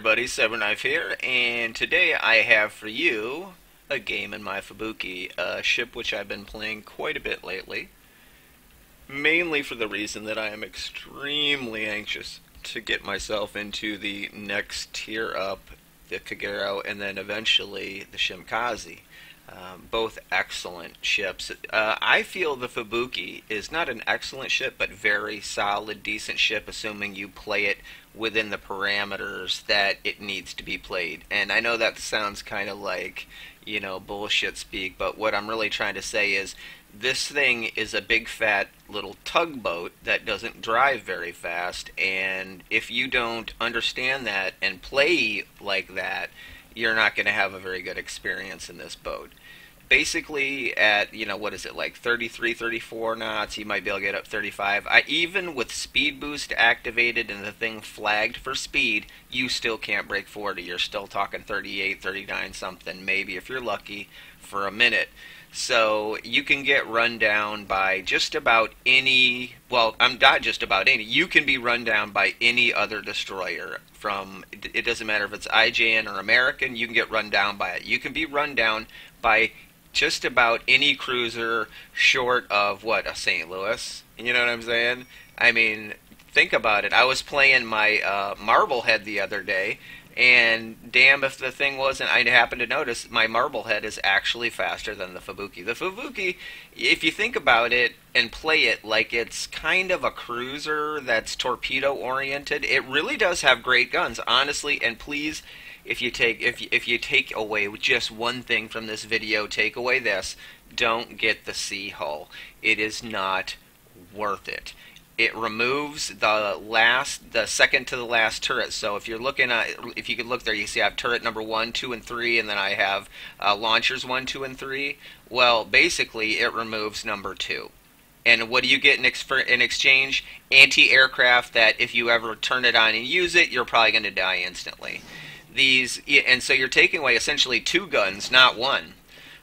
everybody, CyberKnife here, and today I have for you a game in my Fubuki, a ship which I've been playing quite a bit lately, mainly for the reason that I am extremely anxious to get myself into the next tier up, the Kagero, and then eventually the Shimkaze. Both excellent ships. I feel the Fubuki is not an excellent ship, but very solid, decent ship, assuming you play it within the parameters that it needs to be played. And I know that sounds kind of like, bullshit speak, but what I'm really trying to say is this thing is a big fat little tugboat that doesn't drive very fast, and if you don't understand that and play like that, you're not going to have a very good experience in this boat. Basically at, what is it, like 33, 34 knots, you might be able to get up 35. Even with speed boost activated and the thing flagged for speed, you still can't break 40. You're still talking 38, 39 something, maybe if you're lucky, for a minute. So you can get run down by just about any, well, I'm not just about any, you can be run down by any other destroyer. It doesn't matter if it's IJN or American, you can get run down by it. You can be run down by just about any cruiser short of, what, a St. Louis? You know what I'm saying? I mean, think about it. I was playing my Marblehead the other day, and damn if the thing wasn't, I happened to notice my Marblehead is actually faster than the Fubuki. The Fubuki, if you think about it and play it like it's kind of a cruiser that's torpedo oriented, it really does have great guns, honestly. And please, if you take away just one thing from this video, take away this: don't get the sea hull. It is not worth it. It removes the second to the last turret. So if you're looking at, if you could look there, you see I have turret number 1, 2, and 3, and then I have launchers 1, 2, and 3. Well, basically, it removes number 2. And what do you get in exchange? Anti-aircraft that if you ever turn it on and use it, you're probably going to die instantly. And so you're taking away essentially 2 guns, not 1.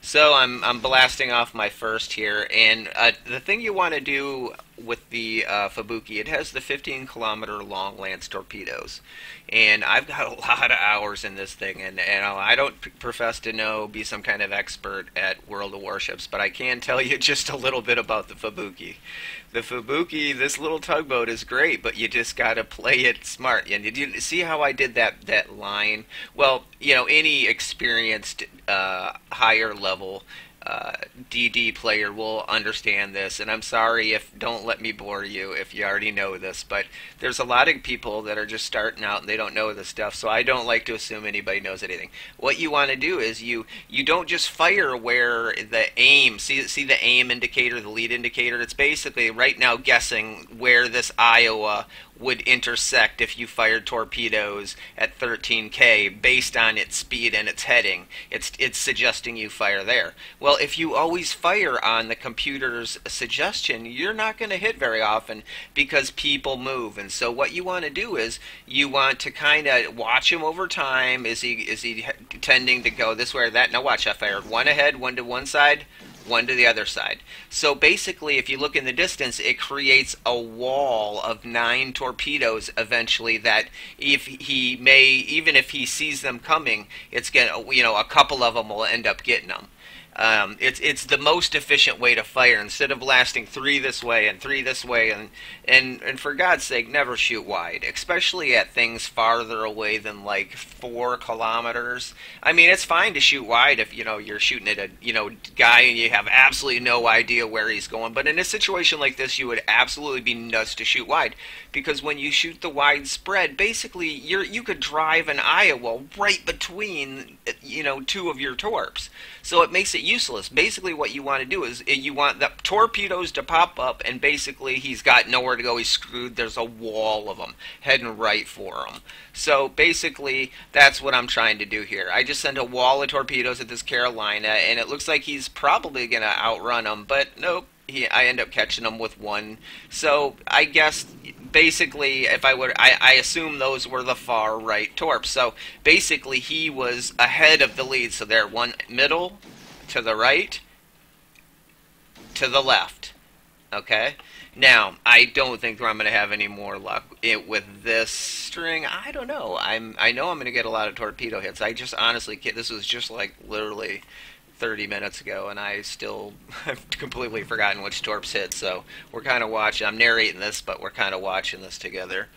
So I'm blasting off my first here, and the thing you want to do with the Fubuki, it has the 15-kilometer long lance torpedoes, and I've got a lot of hours in this thing, and I don't profess to be some kind of expert at World of Warships, but I can tell you just a little bit about the Fubuki. The Fubuki, this little tugboat, is great, but you just got to play it smart. And did you see how I did that line? Well, any experienced higher level DD player will understand this, and I'm sorry if, don't let me bore you if you already know this, but there's a lot of people that are just starting out and they don't know this stuff, so I don't like to assume anybody knows anything. What you want to do is you don't just fire where the aim, see the aim indicator, the lead indicator. It's basically right now guessing where this Iowa would intersect if you fired torpedoes at 13K based on its speed and its heading. It's suggesting you fire there. Well, if you always fire on the computer's suggestion, you're not going to hit very often because people move. And so what you want to do is you want to kind of watch him over time. Is he tending to go this way or that? Now watch, I fired 1 ahead, 1 to one side, 1 to the other side. So basically, if you look in the distance, it creates a wall of 9 torpedoes eventually that even if he sees them coming, it's gonna, a couple of them will end up getting them. It's the most efficient way to fire. Instead of blasting 3 this way and 3 this way, and for God's sake, never shoot wide, especially at things farther away than like 4 kilometers. I mean, it's fine to shoot wide if you're shooting at a guy and you have absolutely no idea where he's going. But in a situation like this, you would absolutely be nuts to shoot wide, because when you shoot the wide spread, basically you could drive an Iowa right between 2 of your torps. So it makes it useless. Basically what you want to do is you want the torpedoes to pop up, and basically he's got nowhere to go, he's screwed, there's a wall of them heading right for him. So basically that's what I'm trying to do here. I just sent a wall of torpedoes at this Carolina, and it looks like he's probably going to outrun them, but nope. I end up catching them with 1. So I guess basically, if I assume those were the far right torps. So basically he was ahead of the lead. So they're 1 middle, to the right, to the left. Okay? Now, I don't think I'm going to have any more luck with this string. I don't know. I know I'm going to get a lot of torpedo hits. I just honestly can't. This was just like literally 30 minutes ago, and I still have completely forgotten which torps hit. So we're kind of watching. I'm narrating this, but we're kind of watching this together.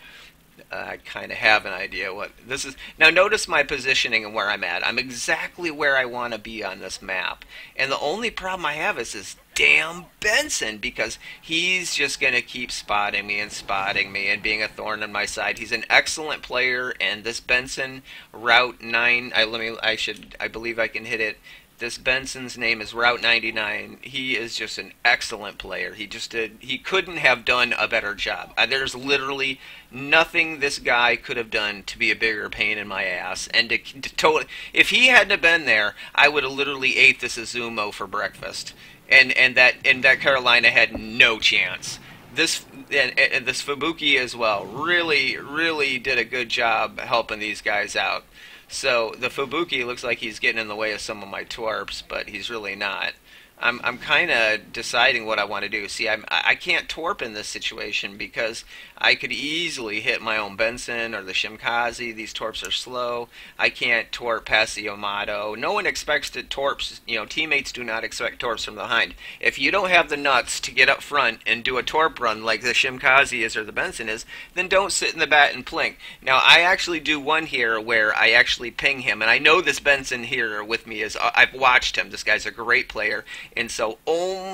I kind of have an idea what this is. Now notice my positioning and where I'm at. I'm exactly where I want to be on this map. And the only problem I have is this damn Benson, because he's just going to keep spotting me and being a thorn in my side. He's an excellent player, and this Benson, Route 9, I believe I can hit it. This Benson's name is Route 99. He is just an excellent player. He couldn't have done a better job. There's literally nothing this guy could have done to be a bigger pain in my ass. And if he hadn't have been there, I would have literally ate this Azumo for breakfast. And that Carolina had no chance. This Fubuki as well really did a good job helping these guys out. So the Fubuki looks like he's getting in the way of some of my torps, but he's really not. I'm kind of deciding what I want to do. See, I can't torp in this situation because I could easily hit my own Benson or the Shimkaze. These torps are slow. I can't torp past the Yamato. No one expects to torps. Teammates do not expect torps from behind. If you don't have the nuts to get up front and do a torp run like the Shimkaze is or the Benson is, then don't sit in the bat and plink. Now, I actually do one here where I actually ping him, and I know this Benson here with me is. I've watched him. This guy's a great player. And so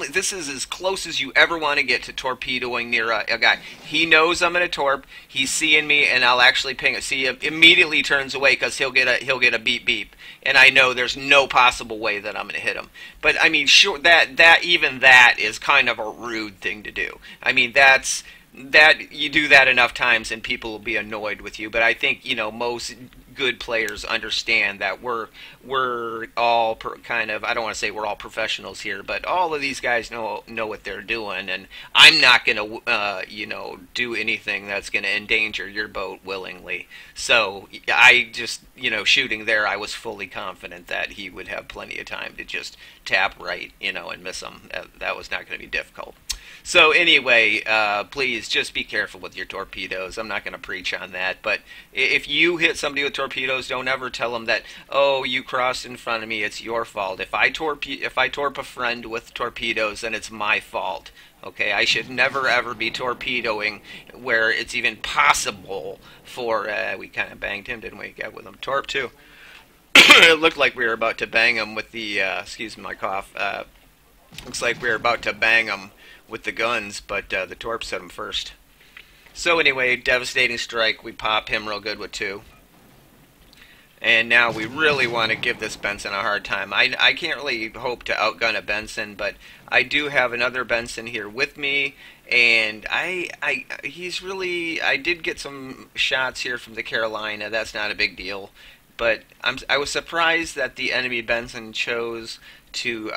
this is as close as you ever want to get to torpedoing near a guy. He knows I'm going to torp. He's seeing me, and I'll actually ping it. See, he immediately turns away because he'll get a beep beep, and I know there's no possible way that I'm going to hit him. But I mean, sure, that is kind of a rude thing to do. I mean, that you do that enough times and people will be annoyed with you. But I think most good players understand that we're all kind of, I don't want to say we're all professionals here, but all of these guys know what they're doing, and I'm not going to do anything that's going to endanger your boat willingly. So I just shooting there, I was fully confident that he would have plenty of time to just tap right and miss him. That was not going to be difficult. So anyway, please just be careful with your torpedoes. I'm not going to preach on that, but if you hit somebody with torpedoes, don't ever tell them that, oh, you crossed in front of me, it's your fault. If I torp a friend with torpedoes, then it's my fault. Okay, I should never ever be torpedoing where it's even possible for. We kind of banged him, didn't we? Got with him torp too. It looked like we were about to bang him with the. Excuse my cough. Looks like we were about to bang him with the guns, but the torps hit him first. So anyway, devastating strike. We pop him real good with 2. And now we really want to give this Benson a hard time. I can't really hope to outgun a Benson, but I do have another Benson here with me, and I did get some shots here from the Carolina. That's not a big deal, but I was surprised that the enemy Benson chose to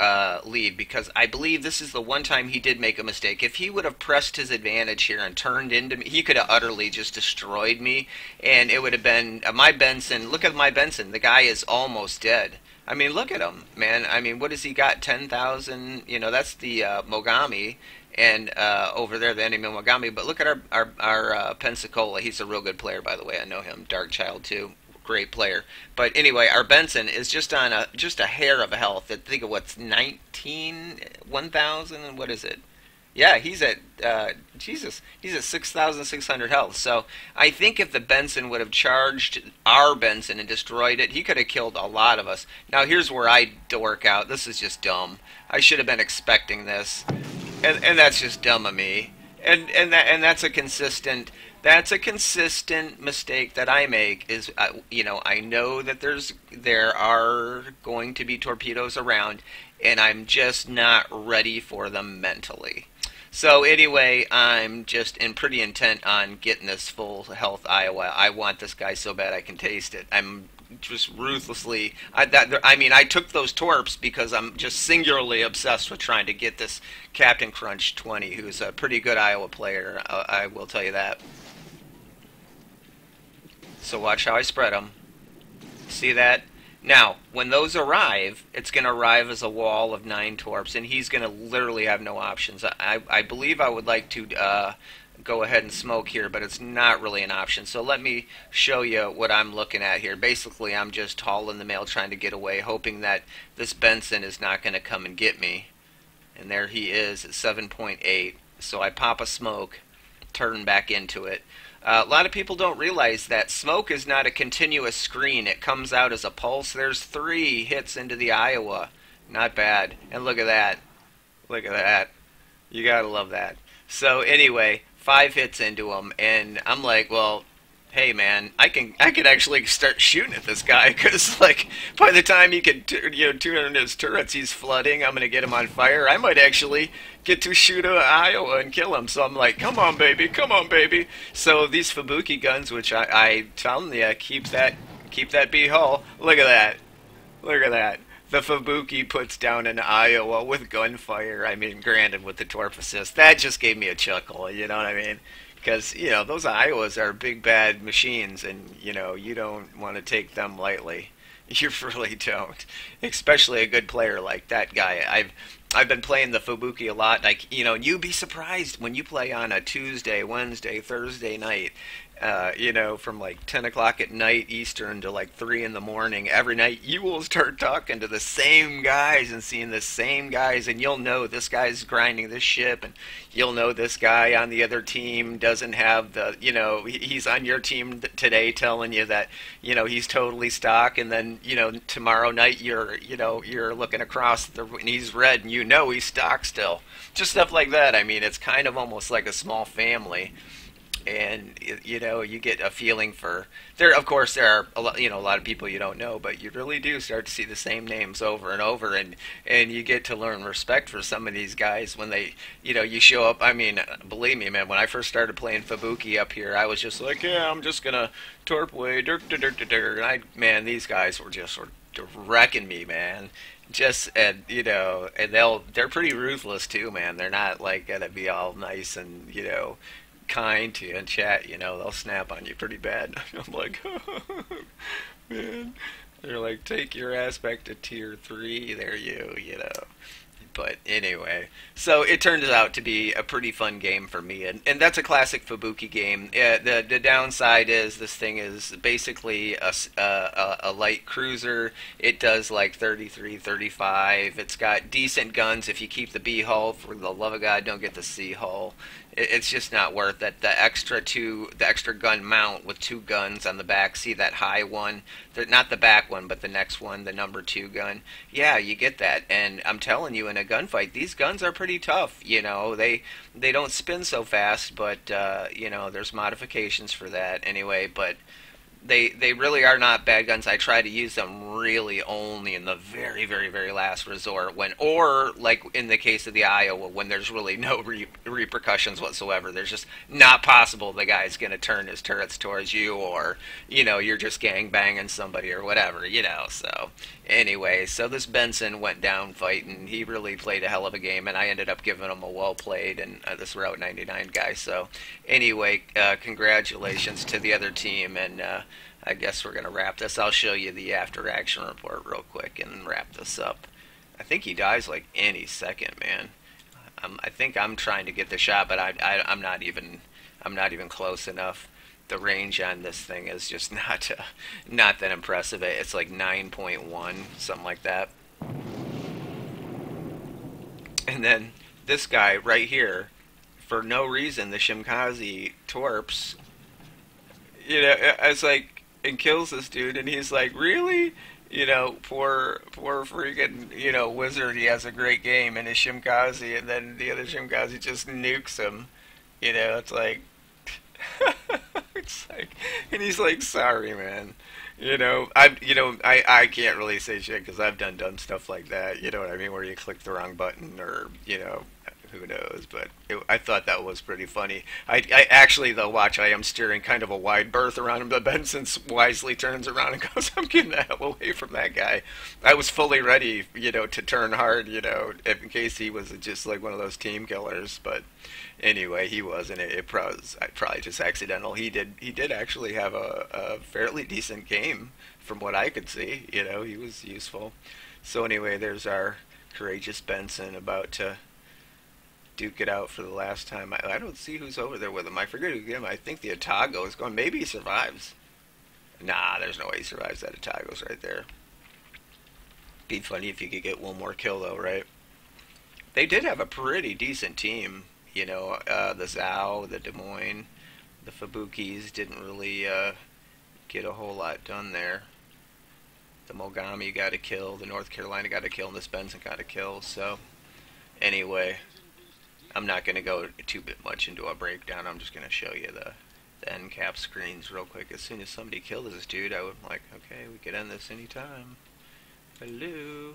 lead, because I believe this is the one time he did make a mistake. If he would have pressed his advantage here and turned into me, he could have utterly just destroyed me, and it would have been my Benson. Look at my Benson. The guy is almost dead. I mean, look at him, man. I mean, what has he got? 10,000. That's the Mogami, and over there the enemy Mogami. But look at our Pensacola. He's a real good player, by the way. I know him. Dark Child too. Great player. But anyway, our Benson is just on a hair of a health. I think of what's 1,000, and what is it? Yeah, he's at Jesus. He's at 6,600 health. So I think if the Benson would have charged our Benson and destroyed it, he could have killed a lot of us. Now here's where I dork out. This is just dumb. I should have been expecting this, and that's just dumb of me. And that's a consistent. That's a consistent mistake that I make. Is I know that there are going to be torpedoes around, and I'm just not ready for them mentally. So anyway, I'm just pretty intent on getting this full health Iowa. I want this guy so bad I can taste it. I'm just ruthlessly. I took those torps because I'm just singularly obsessed with trying to get this Captain Crunch 20, who's a pretty good Iowa player. I will tell you that. So watch how I spread them. See that? Now, when those arrive, it's going to arrive as a wall of 9 torps, and he's going to literally have no options. I believe I would like to go ahead and smoke here, but it's not really an option. So let me show you what I'm looking at here. Basically, I'm just hauling the mail, trying to get away, hoping that this Benson is not going to come and get me. And there he is at 7.8. So I pop a smoke, turn back into it. A lot of people don't realize that smoke is not a continuous screen. It comes out as a pulse. There's 3 hits into the Iowa. Not bad. And look at that. Look at that. You gotta love that. So anyway, 5 hits into him, and I'm like, well, hey man, I can actually start shooting at this guy, because like by the time he can tune in his turrets, he's flooding. I'm gonna get him on fire. I might actually get to shoot a Iowa and kill him. So I'm like, come on baby, come on baby. So these Fubuki guns, which I found, yeah, keep that B hull. Look at that. Look at that. The Fubuki puts down an Iowa with gunfire. I mean, granted, with the torp assist. That just gave me a chuckle, you know what I mean? Because, those Iowas are big bad machines, and, you don't want to take them lightly. You really don't. Especially a good player like that guy. I've been playing the Fubuki a lot. Like, you'd be surprised when you play on a Tuesday, Wednesday, Thursday night. From like 10 o'clock at night Eastern to like 3 in the morning every night, you will start talking to the same guys and seeing the same guys, and you'll know this guy's grinding this ship, and you'll know this guy on the other team doesn't have the, he's on your team today telling you that, he's totally stock, and then, tomorrow night you're looking across and he's red, and he's stock still. Just stuff like that. I mean, it's kind of almost like a small family. And you get a feeling for there. Of course, there are a lot of people you don't know, but you really do start to see the same names over and over, and you get to learn respect for some of these guys when they, you show up. I mean, believe me, man. When I first started playing Fubuki up here, I was just like, yeah, I'm just gonna torp way, and man, these guys were just sort of wrecking me, man. Just and they're pretty ruthless too, man. They're not like gonna be all nice and kind to you in chat, they'll snap on you pretty bad. I'm like, man, they're like, take your ass back to tier 3 there, But anyway, so it turns out to be a pretty fun game for me, and that's a classic Fubuki game. The downside is this thing is basically a light cruiser. It does like 33, 35. It's got decent guns if you keep the B hull. For the love of God, don't get the C hull. It's just not worth it. The extra gun mount with 2 guns on the back. See that high one? Not the back one, but the next one, the number 2 gun. Yeah, you get that. And I'm telling you, in a gunfight, these guns are pretty tough. They don't spin so fast, but there's modifications for that anyway. But they really are not bad guns. I try to use them really only in the very, very, very last resort, or like in the case of the Iowa, when there's really no repercussions whatsoever. There's just not possible the guy's going to turn his turrets towards you, or you're just gang banging somebody or whatever. So anyway, so this Benson went down fighting. He really played a hell of a game, and I ended up giving him a well played, and this Route 99 guy. So anyway, congratulations to the other team, and I guess we're going to wrap this. I'll show you the after action report real quick and wrap this up. I think he dies like any second, man. I think I'm trying to get the shot, but I'm not even close enough. The range on this thing is just not that impressive. It's like 9.1, something like that. And then this guy right here, for no reason, the Shimkaze torps. It's like, and kills this dude, and he's like, really? Poor freaking, wizard, he has a great game in his Shimkaze, and then the other Shimkaze just nukes him. It's like, it's like, and he's like, sorry, man. I can't really say shit, because I've done dumb stuff like that, you know what I mean, where you click the wrong button, or, who knows? But I thought that was pretty funny. I actually, though, watch, I am steering kind of a wide berth around him, but Benson wisely turns around and goes, I'm getting the hell away from that guy. I was fully ready, to turn hard, in case he was just like one of those team killers. But anyway, he wasn't. It probably just accidental. He did actually have a fairly decent game from what I could see. He was useful. So anyway, there's our courageous Benson about to duke it out for the last time. I don't see who's over there with him. I forget who him. I think the Otago is going. Maybe he survives. Nah, there's no way he survives. That Otago's right there. Be funny if you could get one more kill though, right? They did have a pretty decent team. The Zhao, the Des Moines, the Fubukis didn't really get a whole lot done there. The Mogami got a kill, the North Carolina got a kill, and the Benson got a kill. So anyway, I'm not going to go too much into a breakdown. I'm just going to show you the end cap screens real quick. As soon as somebody killed this dude, I was like, okay, we could end this anytime. Hello?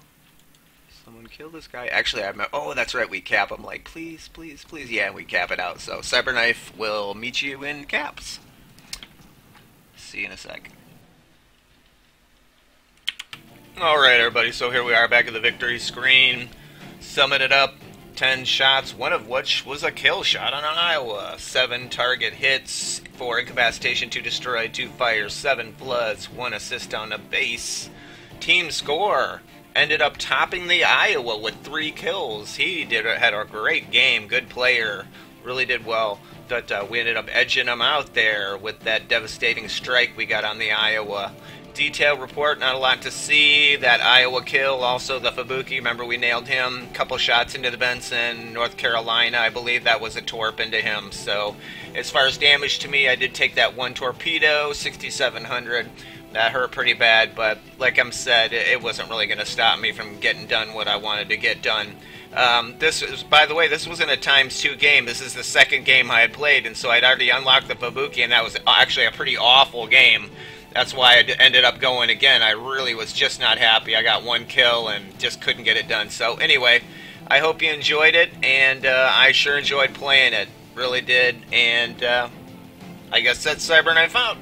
Someone kill this guy. Actually, oh, that's right, we cap him. Like, please, please, please. Yeah, we cap it out. So CyberKnife will meet you in caps. See you in a sec. Alright, everybody, so here we are back at the victory screen. Summing it up. 10 shots, one of which was a kill shot on Iowa. 7 target hits, 4 incapacitation, 2 destroyed, 2 fires, 7 floods, 1 assist on a base. Team score ended up topping the Iowa with 3 kills. He had a great game, good player, really did well. But we ended up edging him out there with that devastating strike we got on the Iowa. Detailed report, not a lot to see. That Iowa kill, also the Fubuki, remember we nailed him. Couple shots into the Benson, North Carolina, I believe that was a torp into him. So as far as damage to me, I did take that 1 torpedo, 6,700. That hurt pretty bad, but like I said, it wasn't really going to stop me from getting done what I wanted to get done. By the way, this wasn't a ×2 game. This is the second game I had played, and so I'd already unlocked the Fubuki, and that was actually a pretty awful game. That's why I ended up going again. I really was just not happy. I got 1 kill and just couldn't get it done. So anyway, I hope you enjoyed it, and I sure enjoyed playing it. Really did. And I guess that's CyberKnife out.